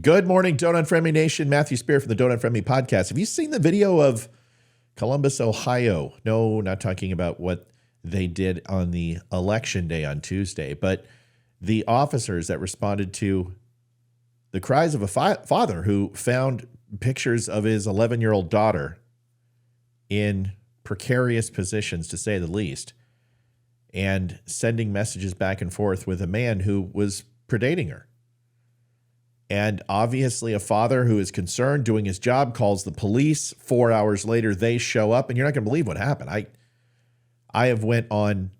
Good morning, Don't Unfriend Me Nation. Matthew Spear from the Don't Unfriend Me podcast. Have you seen the video of Columbus, Ohio? No, not talking about what they did on the election day on Tuesday, but the officers that responded to the cries of a father who found pictures of his 11-year-old daughter in precarious positions, to say the least, and sending messages back and forth with a man who was predating her. And obviously a father who is concerned, doing his job, calls the police. 4 hours later, they show up, and you're not going to believe what happened. I have went on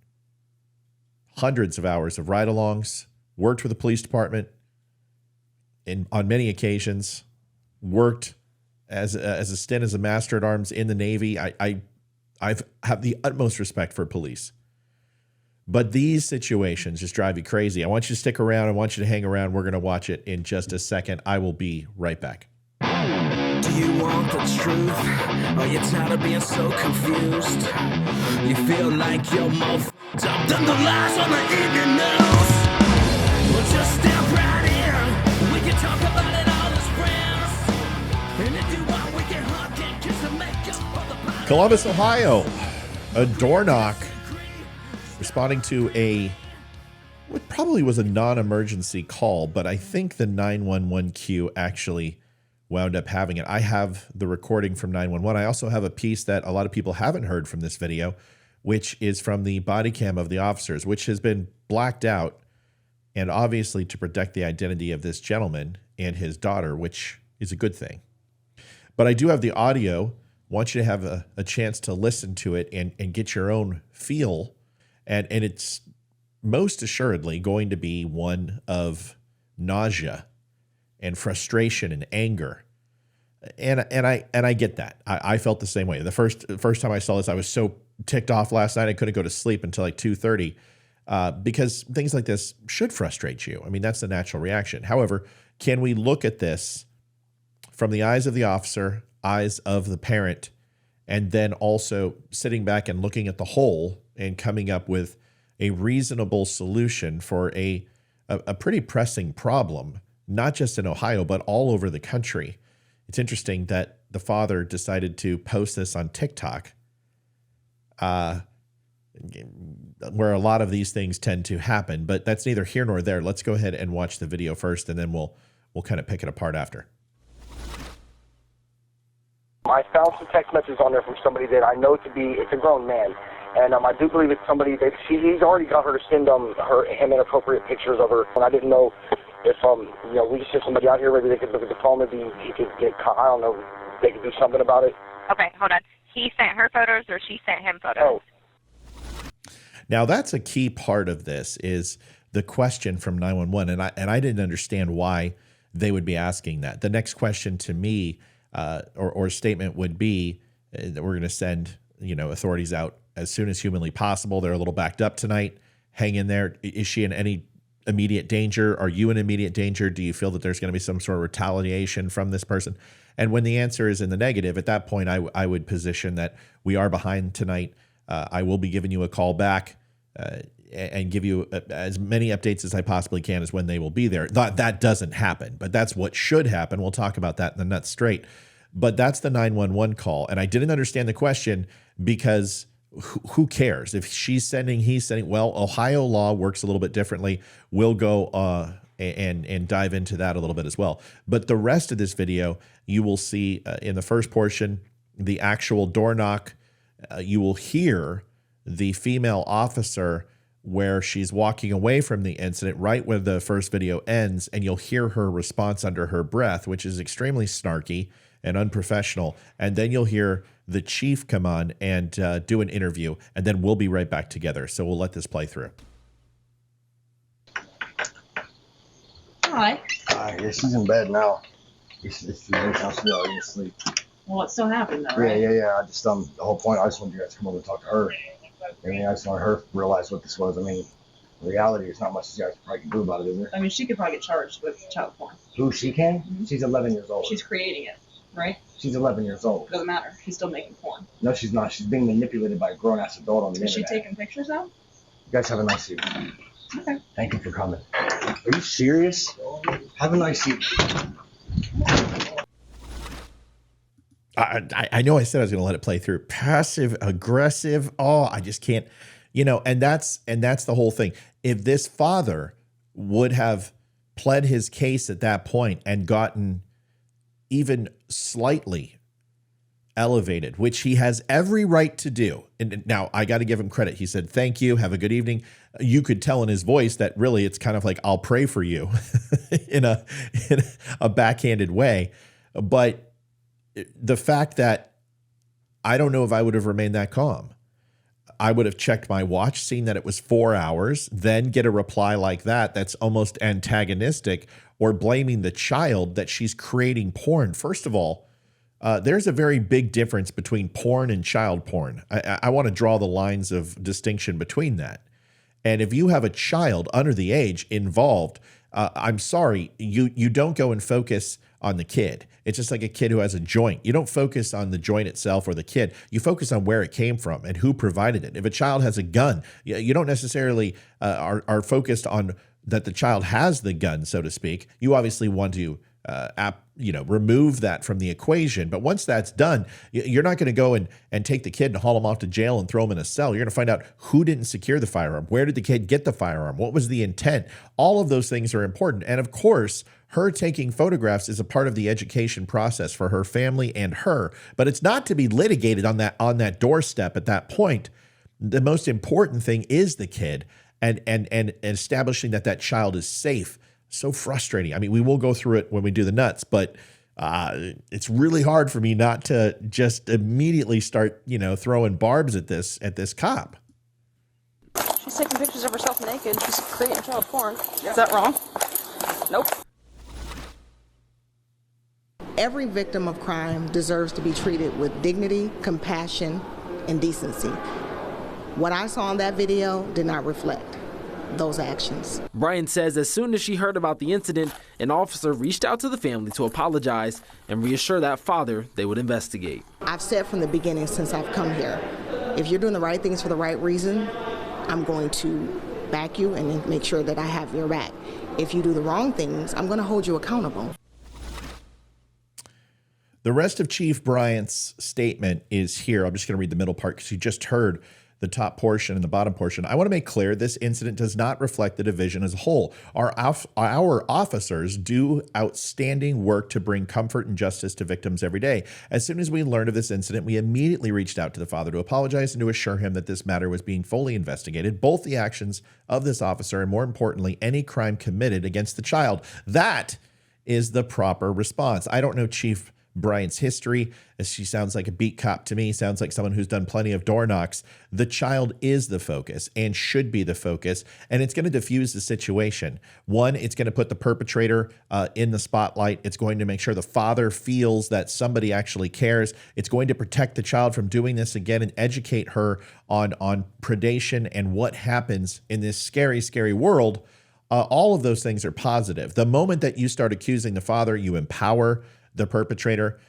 hundreds of hours of ride-alongs, worked with the police department on many occasions, worked as a stint as a master at arms in the Navy. I have the utmost respect for police. But these situations just drive you crazy. I want you to stick around. I want you to hang around. We're going to watch it in just a second. I will be right back. Do you want the truth? Are you tired of being so confused? You feel like you're more f***ed up than the lies on the evening news? Well, just step right in. We can talk about it all as friends. And if you want, we can hug and kiss and make up for the podcast. Columbus, Ohio. A door knock. Responding to what probably was a non-emergency call, but I think the 911 queue actually wound up having it. I have the recording from 911. I also have a piece that a lot of people haven't heard from this video, which is from the body cam of the officers, which has been blacked out, and obviously to protect the identity of this gentleman and his daughter, which is a good thing. But I do have the audio. I want you to have a chance to listen to it and get your own feel. And it's most assuredly going to be one of nausea and frustration and anger. And I get that. I felt the same way. The first time I saw this, I was so ticked off last night I couldn't go to sleep until like 2:30 because things like this should frustrate you. I mean, that's the natural reaction. However, can we look at this from the eyes of the officer, eyes of the parent, and then also sitting back and looking at the whole and coming up with a reasonable solution for a pretty pressing problem, not just in Ohio, but all over the country. It's interesting that the father decided to post this on TikTok, where a lot of these things tend to happen, but that's neither here nor there. Let's go ahead and watch the video first, and then we'll kind of pick it apart after. I found some text messages on there from somebody that I know it's a grown man. And I do believe it's somebody that he's already got her to send him inappropriate pictures of her. And I didn't know if we could send somebody out here, maybe they could look at the phone, maybe he could get caught. I don't know, they could do something about it. Okay, hold on. He sent her photos or she sent him photos? Oh. Now that's a key part of this is the question from 911, and I didn't understand why they would be asking that. The next question to me or statement would be that we're going to send authorities out as soon as humanly possible. They're a little backed up tonight. Hang in there. Is she in any immediate danger? Are you in immediate danger? Do you feel that there's going to be some sort of retaliation from this person? And when the answer is in the negative, at that point, I would position that we are behind tonight. I will be giving you a call back and give you as many updates as I possibly can as when they will be there. That doesn't happen, but that's what should happen. We'll talk about that in the nuts straight. But that's the 911 call. And I didn't understand the question because who cares? If she's sending, he's sending. Well, Ohio law works a little bit differently. We'll go and dive into that a little bit as well. But the rest of this video, you will see in the first portion, the actual door knock. You will hear the female officer where she's walking away from the incident right when the first video ends, and you'll hear her response under her breath, which is extremely snarky and unprofessional. And then you'll hear the chief come on and do an interview, and then we'll be right back together. So we'll let this play through. Hi. Hi. Yeah, she's in bed now. It's now she's already asleep. Well, it still happened though, right? Yeah. I just the whole point. I just wanted you guys to come over and talk to her. I mean, I just want her to realize what this was. I mean, in reality, there's not much you guys probably can do about it, is there? I mean, she could probably get charged with child porn. Who, she can? Mm-hmm. She's 11 years old. She's creating it, right? She's 11 years old. It doesn't matter. She's still making porn. No, she's not. She's being manipulated by a grown-ass adult on the Is internet. she taking pictures now? You guys have a nice evening. Okay. Thank you for coming. Are you serious? Have a nice evening. I know I said I was going to let it play through. Passive aggressive. Oh, I just can't, and that's the whole thing. If this father would have pled his case at that point and gotten even slightly elevated, which he has every right to do. And now I got to give him credit. He said, "Thank you. Have a good evening." You could tell in his voice that really it's kind of like, "I'll pray for you," in a backhanded way. But the fact that I don't know if I would have remained that calm. I would have checked my watch, seen that it was 4 hours, then get a reply like that that's almost antagonistic or blaming the child that she's creating porn. First of all, there's a very big difference between porn and child porn. I want to draw the lines of distinction between that. And if you have a child under the age involved, I'm sorry, you don't go and focus on the kid. It's just like a kid who has a joint. You don't focus on the joint itself or the kid. You focus on where it came from and who provided it. If a child has a gun, you don't necessarily are focused on that the child has the gun, so to speak. You obviously want to remove that from the equation. But once that's done, you're not going to go and take the kid and haul him off to jail and throw him in a cell. You're going to find out who didn't secure the firearm. Where did the kid get the firearm? What was the intent? All of those things are important. And of course, her taking photographs is a part of the education process for her family and her, but it's not to be litigated on that doorstep at that point. The most important thing is the kid and establishing that child is safe. So frustrating. I mean, we will go through it when we do the nuts, but it's really hard for me not to just immediately start, throwing barbs at this cop. She's taking pictures of herself naked. She's creating child porn. Is that wrong? Nope. Every victim of crime deserves to be treated with dignity, compassion, and decency. What I saw in that video did not reflect those actions. Brian says as soon as she heard about the incident, an officer reached out to the family to apologize and reassure that father they would investigate. I've said from the beginning since I've come here, if you're doing the right things for the right reason, I'm going to back you and make sure that I have your back. If you do the wrong things, I'm going to hold you accountable. The rest of Chief Bryant's statement is here. I'm just going to read the middle part because you just heard the top portion and the bottom portion. I want to make clear this incident does not reflect the division as a whole. Our officers do outstanding work to bring comfort and justice to victims every day. As soon as we learned of this incident, we immediately reached out to the father to apologize and to assure him that this matter was being fully investigated, both the actions of this officer and, more importantly, any crime committed against the child. That is the proper response. I don't know Chief Bryant's history, as she sounds like a beat cop to me, sounds like someone who's done plenty of door knocks. The child is the focus and should be the focus, and it's going to diffuse the situation. One, it's going to put the perpetrator in the spotlight. It's going to make sure the father feels that somebody actually cares. It's going to protect the child from doing this again and educate her on predation and what happens in this scary, scary world. All of those things are positive. The moment that you start accusing the father, you empower the perpetrator,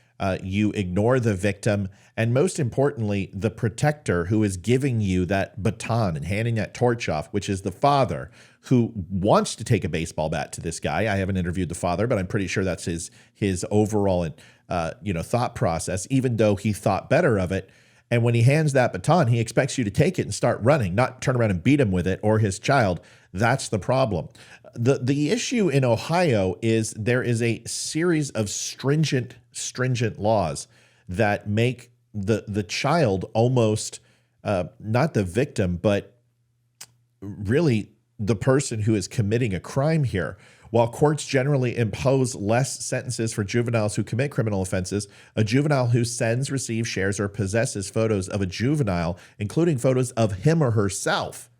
you ignore the victim, and most importantly, the protector who is giving you that baton and handing that torch off, which is the father who wants to take a baseball bat to this guy. I haven't interviewed the father, but I'm pretty sure that's his overall thought process, even though he thought better of it. And when he hands that baton, he expects you to take it and start running, not turn around and beat him with it or his child. That's the problem. The issue in Ohio is there is a series of stringent laws that make the child almost not the victim, but really the person who is committing a crime here. While courts generally impose less sentences for juveniles who commit criminal offenses, a juvenile who sends, receives, shares, or possesses photos of a juvenile, including photos of him or herself,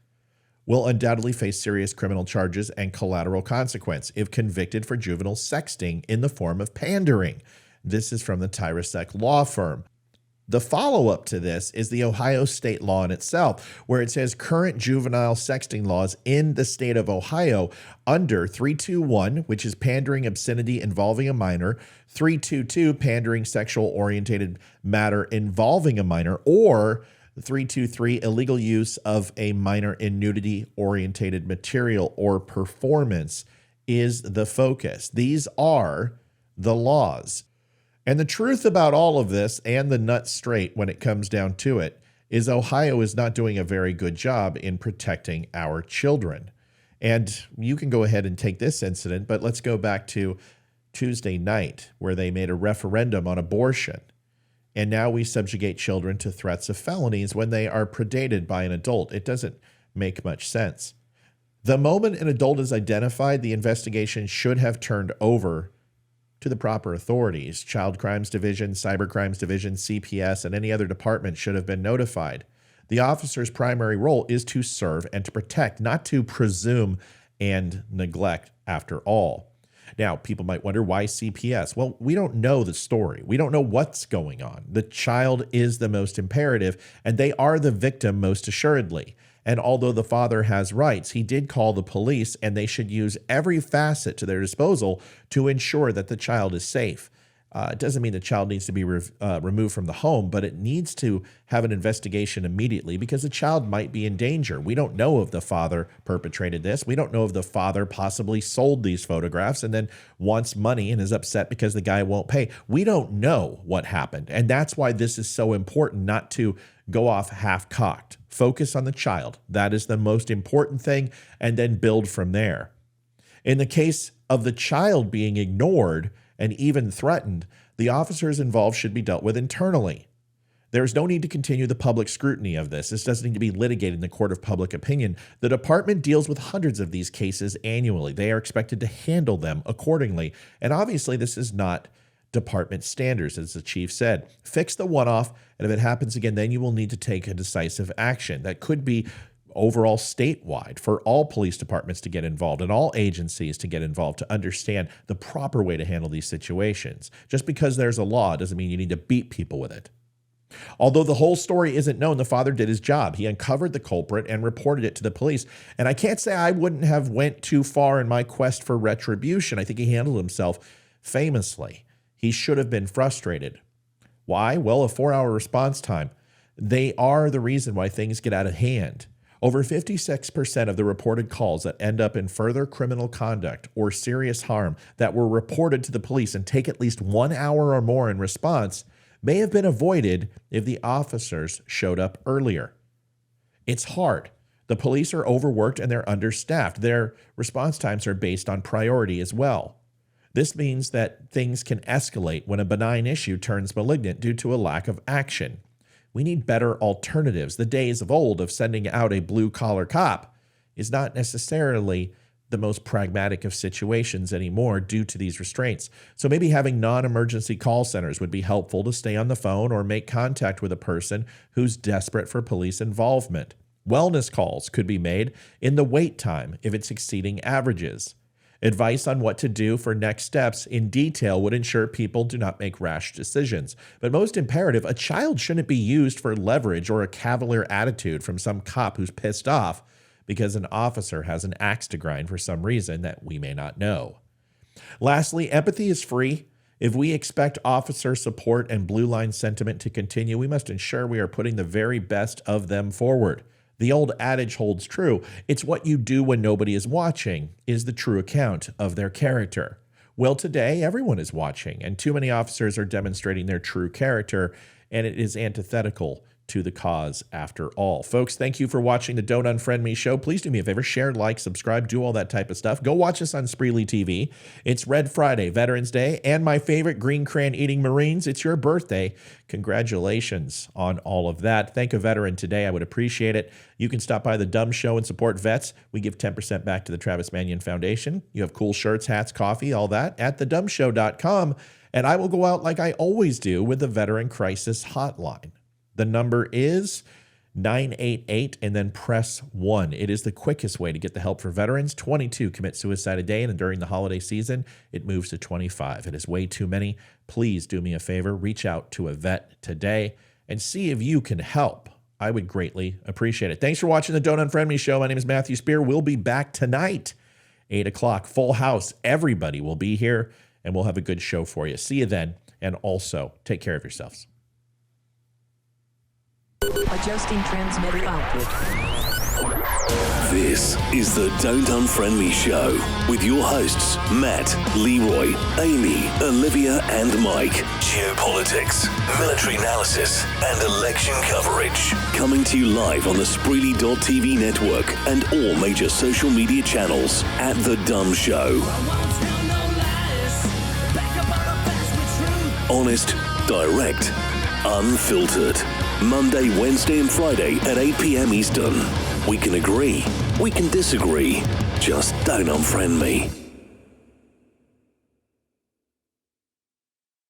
will undoubtedly face serious criminal charges and collateral consequence if convicted for juvenile sexting in the form of pandering. This is from the Tyrasek law firm. The follow-up to this is the Ohio state law in itself, where it says current juvenile sexting laws in the state of Ohio under 321, which is pandering obscenity involving a minor, 322, pandering sexual-orientated matter involving a minor, or 323, illegal use of a minor in nudity-orientated material or performance is the focus. These are the laws. And the truth about all of this, and the nut straight when it comes down to it, is Ohio is not doing a very good job in protecting our children. And you can go ahead and take this incident, but let's go back to Tuesday night where they made a referendum on abortion. And now we subjugate children to threats of felonies when they are predated by an adult. It doesn't make much sense. The moment an adult is identified, the investigation should have turned over to the proper authorities. Child Crimes Division, Cyber Crimes Division, CPS, and any other department should have been notified. The officer's primary role is to serve and to protect, not to presume and neglect after all. Now, people might wonder, why CPS? Well, we don't know the story. We don't know what's going on. The child is the most imperative, and they are the victim most assuredly. And although the father has rights, he did call the police, and they should use every facet to their disposal to ensure that the child is safe. It doesn't mean the child needs to be removed from the home, but it needs to have an investigation immediately because the child might be in danger. We don't know if the father perpetrated this. We don't know if the father possibly sold these photographs and then wants money and is upset because the guy won't pay. We don't know what happened. And that's why this is so important, not to go off half-cocked. Focus on the child. That is the most important thing, and then build from there. In the case of the child being ignored and even threatened, the officers involved should be dealt with internally. There is no need to continue the public scrutiny of this. This doesn't need to be litigated in the court of public opinion. The department deals with hundreds of these cases annually. They are expected to handle them accordingly. And obviously, this is not department standards, as the chief said. Fix the one-off, and if it happens again, then you will need to take a decisive action. That could be overall statewide for all police departments to get involved and all agencies to get involved to understand the proper way to handle these situations. Just because there's a law doesn't mean you need to beat people with it. Although the whole story isn't known, the father did his job. He uncovered the culprit and reported it to the police. And I can't say I wouldn't have went too far in my quest for retribution. I think he handled himself famously. He should have been frustrated. Why? Well, a 4-hour response time. They are the reason why things get out of hand. Over 56% of the reported calls that end up in further criminal conduct or serious harm that were reported to the police and take at least 1 hour or more in response may have been avoided if the officers showed up earlier. It's hard. The police are overworked and they're understaffed. Their response times are based on priority as well. This means that things can escalate when a benign issue turns malignant due to a lack of action. We need better alternatives. The days of old of sending out a blue-collar cop is not necessarily the most pragmatic of situations anymore due to these restraints. So maybe having non-emergency call centers would be helpful to stay on the phone or make contact with a person who's desperate for police involvement. Wellness calls could be made in the wait time if it's exceeding averages. Advice on what to do for next steps in detail would ensure people do not make rash decisions. But most imperative, a child shouldn't be used for leverage or a cavalier attitude from some cop who's pissed off because an officer has an axe to grind for some reason that we may not know. Lastly, empathy is free. If we expect officer support and blue line sentiment to continue, we must ensure we are putting the very best of them forward. The old adage holds true. It's what you do when nobody is watching is the true account of their character. Well, today, everyone is watching, and too many officers are demonstrating their true character, and it is antithetical to the cause after all. Folks, thank you for watching the Don't Unfriend Me Show. Please do me a favor, share, like, subscribe, do all that type of stuff. Go watch us on Spreely TV. It's Red Friday, Veterans Day, and my favorite green crayon eating Marines. It's your birthday. Congratulations on all of that. Thank a veteran today. I would appreciate it. You can stop by the Dumb Show and support vets. We give 10% back to the Travis Mannion Foundation. You have cool shirts, hats, coffee, all that at thedumbshow.com. And I will go out like I always do with the Veteran Crisis Hotline. The number is 988 and then press 1. It is the quickest way to get the help for veterans. 22 commit suicide a day, and during the holiday season, it moves to 25. It is way too many. Please do me a favor. Reach out to a vet today and see if you can help. I would greatly appreciate it. Thanks for watching the Don't Unfriend Me Show. My name is Matthew Spear. We'll be back tonight, 8 o'clock, full house. Everybody will be here, and we'll have a good show for you. See you then, and also take care of yourselves. Adjusting transmitter output. This is the Don't Unfriend Me Show with your hosts, Matt, Leroy, Amy, Olivia, and Mike. Geopolitics, military analysis, and election coverage. Coming to you live on the Spreely.tv network and all major social media channels at The Dumb Show. Honest, direct, unfiltered. Monday, Wednesday, and Friday at 8 p.m. Eastern. We can agree, we can disagree. Just don't unfriend me.